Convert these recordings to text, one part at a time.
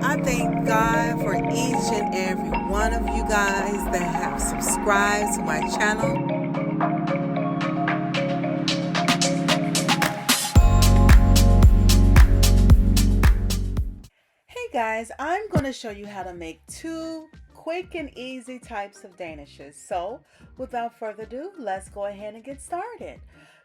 I thank God for each and every one of you guys that have subscribed to my channel. Hey guys, I'm going to show you how to make two quick and easy types of Danishes. So without further ado, let's go ahead and get started.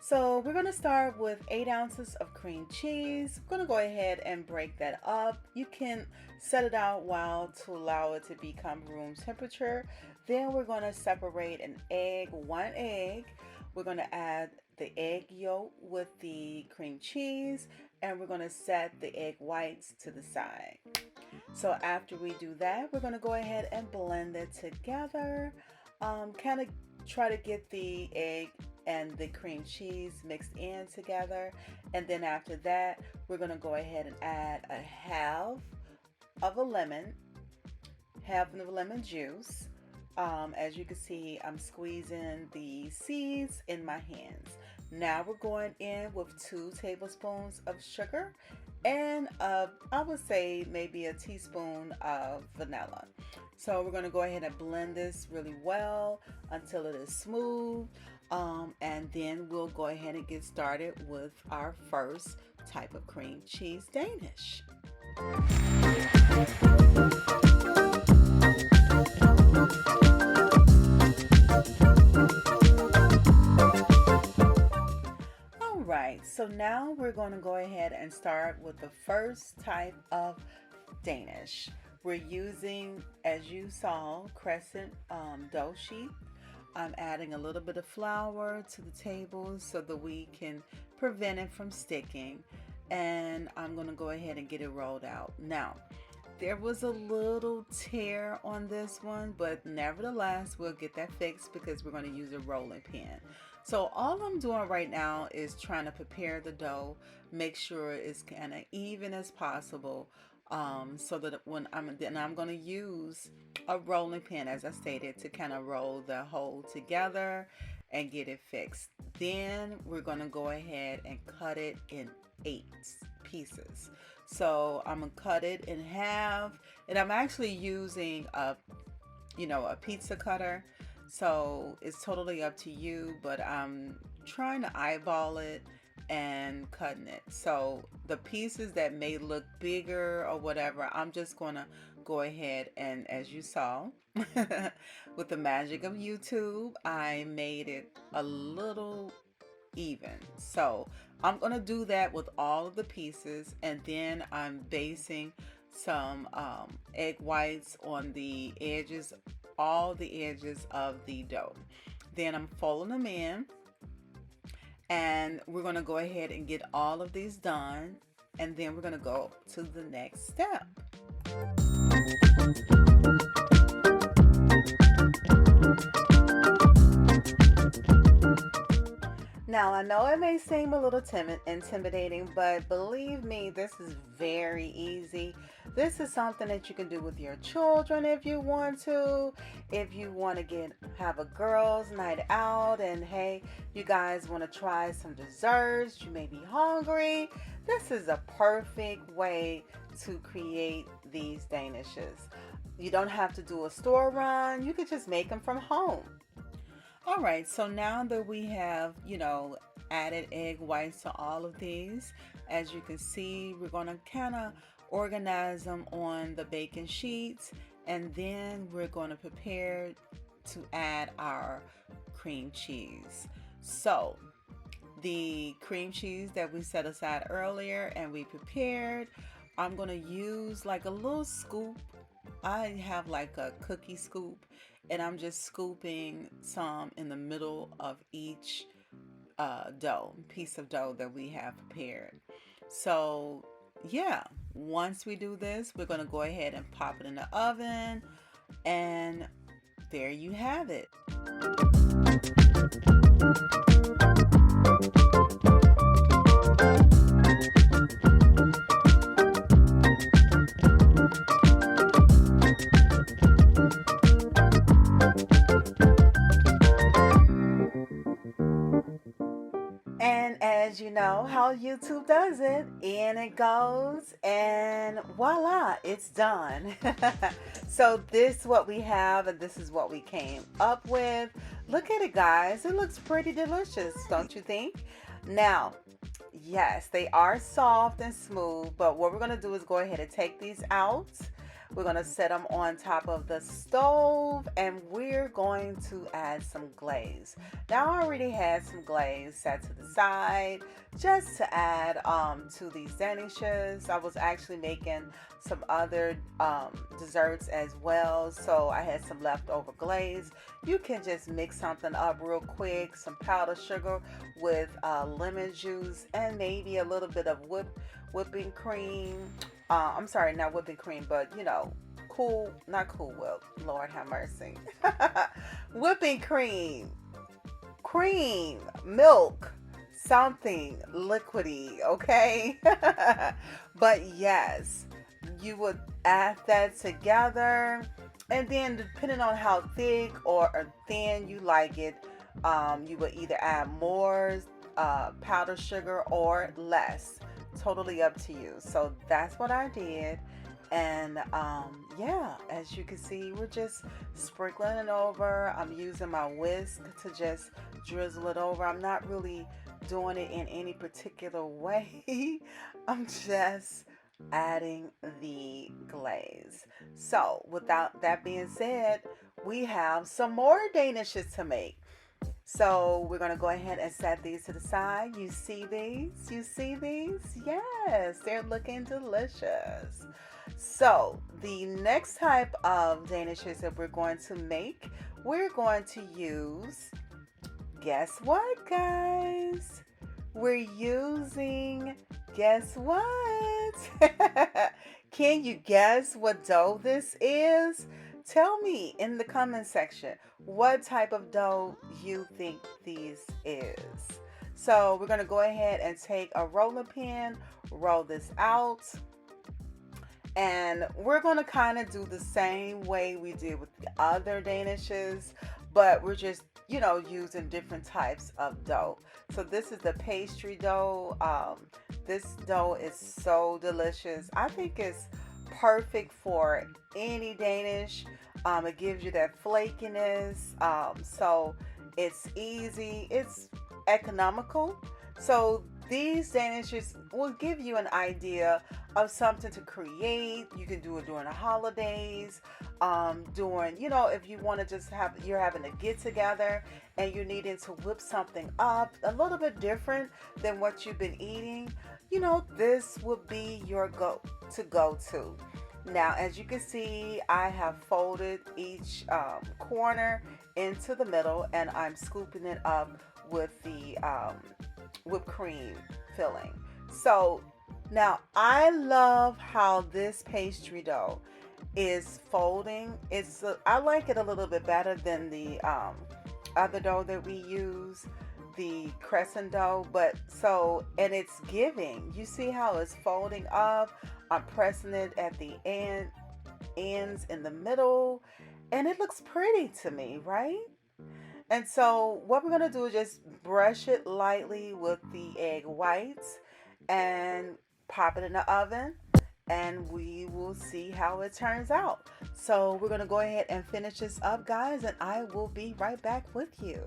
So we're going to start with 8 ounces of cream cheese. I'm going to go ahead and break that up. You can set it out while to allow it to become room temperature. Then we're going to separate an egg, 1 egg. We're going to add the egg yolk with the cream cheese, and we're going to set the egg whites to the side. So after we do that, we're going to go ahead and blend it together. Kind of try to get the egg and the cream cheese mixed in together. And then after that, we're going to go ahead and add a half of a lemon juice. As you can see, I'm squeezing the seeds in my hands. Now we're going in with 2 tablespoons of sugar and I would say maybe a teaspoon of vanilla. So we're going to go ahead and blend this really well until it is smooth. And then we'll go ahead and get started with our first type of cream cheese Danish. Alright, so now we're going to go ahead and start with the first type of Danish. We're using, as you saw, crescent dough sheet. I'm adding a little bit of flour to the table so that we can prevent it from sticking. And I'm going to go ahead and get it rolled out. Now, there was a little tear on this one, but nevertheless, we'll get that fixed because we're going to use a rolling pin. So all I'm doing right now is trying to prepare the dough, make sure it's kind of even as possible, so that when I'm going to use a rolling pin, as I stated, to kind of roll the whole together and get it fixed. Then we're going to go ahead and cut it in 8 pieces. So I'm gonna cut it in half, and I'm actually using a pizza cutter. So it's totally up to you, but I'm trying to eyeball it and cutting it. So the pieces that may look bigger or whatever, I'm just gonna go ahead and, as you saw, with the magic of YouTube, I made it a little even. So I'm going to do that with all of the pieces, and then I'm basing some egg whites on the edges, all the edges of the dough. Then I'm folding them in, and we're going to go ahead and get all of these done, and then we're going to go to the next step. Now, I know it may seem a little intimidating, but believe me, this is very easy. This is something that you can do with your children if you want to. If you want to have a girls' night out and hey, you guys want to try some desserts, you may be hungry. This is a perfect way to create these Danishes. You don't have to do a store run. You could just make them from home. Alright, so now that we have, added egg whites to all of these, as you can see, we're going to kind of organize them on the baking sheets, and then we're going to prepare to add our cream cheese. So, the cream cheese that we set aside earlier and we prepared, I'm going to use like a little scoop. I have like a cookie scoop, and I'm just scooping some in the middle of each piece of dough that we have prepared. So yeah, once we do this, we're going to go ahead and pop it in the oven, and there you have it. And as you know how YouTube does it. In it goes, and voila, it's done. So this is what we have, and this is what we came up with. Look at it, guys. It looks pretty delicious, don't you think? Now, yes, they are soft and smooth, but what we're going to do is go ahead and take these out. We're going to set them on top of the stove, and we're going to add some glaze. Now, I already had some glaze set to the side just to add to these Danishes. I was actually making some other desserts as well, so I had some leftover glaze. You can just mix something up real quick, some powdered sugar with lemon juice and maybe a little bit of whipping cream. I'm sorry, not whipping cream, but not Cool Whip. Lord have mercy. Whipping cream, milk, something liquidy, okay? But yes, you would add that together, and then depending on how thick or thin you like it, you would either add more powdered sugar or less. Totally up to you. So that's what I did. And yeah, as you can see, we're just sprinkling it over. I'm using my whisk to just drizzle it over. I'm not really doing it in any particular way. I'm just adding the glaze. So without that being said, we have some more Danishes to make. So we're going to go ahead and set these to the side. You see these? You see these? Yes, they're looking delicious. So the next type of Danishes that we're going to make, we're going to use, guess what, guys? We're using, guess what? Can you guess what dough this is? Tell me in the comment section what type of dough you think this is. So we're going to go ahead and take a roller pin, roll this out, and we're going to kind of do the same way we did with the other Danishes, but we're just, using different types of dough. So this is the pastry dough. This dough is so delicious. I think it's perfect for any Danish. It gives you that flakiness. So it's easy. It's economical. So these Danishes will give you an idea of something to create. You can do it during the holidays, if you want to just you're having a get together and you're needing to whip something up a little bit different than what you've been eating, this would be your go-to. Now, as you can see, I have folded each corner into the middle, and I'm scooping it up with the whipped cream filling. So now I love how this pastry dough is folding. I like it a little bit better than the other dough that we use, the crescent dough, and it's giving. You see how it's folding up? I'm pressing it at the ends in the middle, and it looks pretty to me, right? And so what we're going to do is just brush it lightly with the egg whites and pop it in the oven, and we will see how it turns out. So we're going to go ahead and finish this up, guys, and I will be right back with you.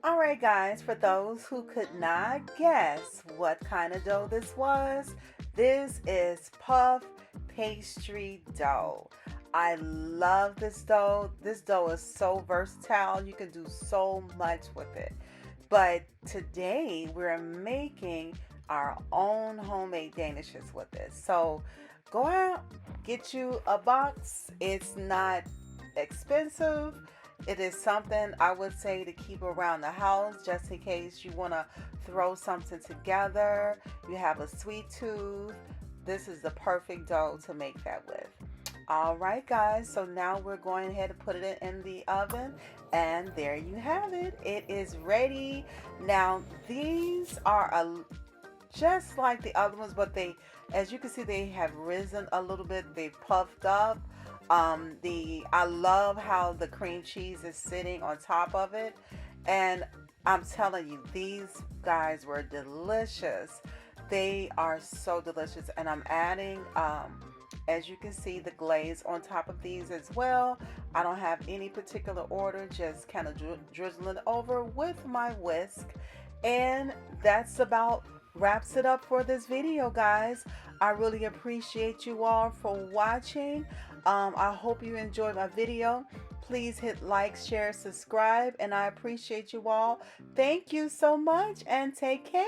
Alright guys, for those who could not guess what kind of dough this was, this is puff pastry dough. I love this dough. This dough is so versatile. You can do so much with it. But today we're making our own homemade Danishes with this. So go out, get you a box. It's not expensive. It is something I would say to keep around the house just in case you want to throw something together. You have a sweet tooth. This is the perfect dough to make that with. All right, guys. So now we're going ahead and put it in the oven. And there you have it. It is ready. Now, these are just like the other ones, but they, as you can see, they have risen a little bit. They puffed up. I love how the cream cheese is sitting on top of it. And I'm telling you, these guys were delicious. They are so delicious. And I'm adding, as you can see, the glaze on top of these as well. I don't have any particular order, just kind of drizzling it over with my whisk. And that's about wraps it up for this video, guys. I really appreciate you all for watching. I hope you enjoyed my video. Please hit like, share, subscribe, and I appreciate you all. Thank you so much and take care.